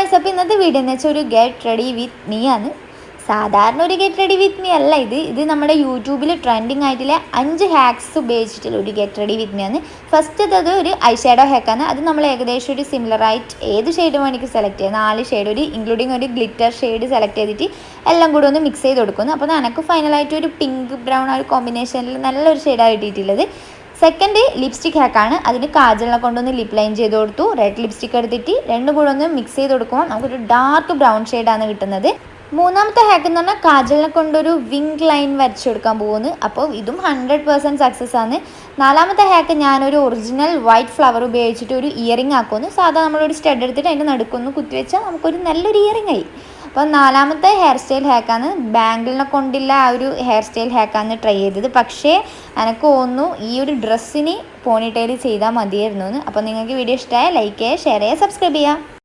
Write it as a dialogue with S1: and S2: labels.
S1: Guys, അപ്പോൾ ഇന്നത്തെ video എന്ന് വെച്ചാൽ ഒരു ഗെറ്റ് റെഡി വിത്ത് മീ ആണ്. സാധാരണ ഒരു ഗെറ്റ് റെഡി വിത്ത് മീ അല്ല ഇത് നമ്മുടെ യൂട്യൂബിൽ ട്രെൻഡിങ് ആയിട്ടുള്ള 5 ഹാക്സ് ഉപയോഗിച്ചിട്ടുള്ള ഒരു ഗെറ്റ് റെഡി വിത്ത് മീ ആണ്. ഫസ്റ്റത്തത് ഒരു ഐ ഷാഡോ ഹാക്കാണ്. അത് നമ്മൾ ഏകദേശം ഒരു സിമിലറായിട്ട് ഏത് ഷെയ്ഡ് വേണമെങ്കിൽ സെലക്ട് ചെയ്യാം. 4 ഷെയ്ഡ്, ഒരു ഇൻക്ലൂഡിങ് ഒരു ഗ്ലിറ്റർ ഷെയ്ഡ് സെലക്ട് ചെയ്തിട്ട് എല്ലാം കൂടെ ഒന്ന് മിക്സ് ചെയ്ത് കൊടുക്കുന്നു. അപ്പോൾ എനിക്ക് ഫൈനലായിട്ട് ഒരു പിങ്ക് ബ്രൗൺ ആ ഒരു കോമ്പിനേഷനിൽ നല്ലൊരു ഷെയ്ഡാണ് കിട്ടിയിട്ടുള്ളത്. സെക്കൻഡ് ലിപ്സ്റ്റിക് ഹാക്കാണ്. അതിന് കാജലിനെ കൊണ്ടൊന്ന് ലിപ്പ് ലൈൻ ചെയ്ത് കൊടുത്തു. റെഡ് ലിപ്സ്റ്റിക് എടുത്തിട്ട് രണ്ടും കൂടെ ഒന്ന് മിക്സ് ചെയ്ത് കൊടുക്കുമ്പോൾ നമുക്കൊരു ഡാർക്ക് ബ്രൗൺ ഷെയ്ഡാണ് കിട്ടുന്നത്. മൂന്നാമത്തെ ഹാക്ക് എന്ന് പറഞ്ഞാൽ കാജലിനെ കൊണ്ടൊരു വിങ് ലൈൻ വരച്ചു കൊടുക്കാൻ പോകുന്നു. അപ്പോൾ ഇതും 100% സക്സസ് ആണ്. നാലാമത്തെ ഹാക്ക് ഞാനൊരു ഒറിജിനൽ വൈറ്റ് ഫ്ലവർ ഉപയോഗിച്ചിട്ട് ഒരു ഇയറിംഗ് ആക്കുമെന്ന്. സാധാരണ നമ്മളൊരു സ്റ്റഡ് എടുത്തിട്ട് അതിൻ്റെ നടുക്കൊന്ന് കുത്തിവെച്ചാൽ നമുക്കൊരു നല്ലൊരു ഇയറിംഗ് ആയി. അപ്പോൾ നാലാമത്തെ ഹെയർ സ്റ്റൈൽ ഹാക്കാണ്. ബാംഗിളിനെ കൊണ്ടില്ല ആ ഒരു ഹെയർ സ്റ്റൈൽ ഹാക്കാണ് ട്രൈ ചെയ്തത്. പക്ഷേ എനിക്ക് തോന്നുന്നു ഈ ഒരു ഡ്രസ്സിന് പോണിറ്റെയിൽ ചെയ്താൽ മതിയായിരുന്നു എന്ന്. അപ്പോൾ നിങ്ങൾക്ക് വീഡിയോ ഇഷ്ടമായ ലൈക്ക് ചെയ്യുക, ഷെയർ ചെയ്യുക, സബ്സ്ക്രൈബ് ചെയ്യുക.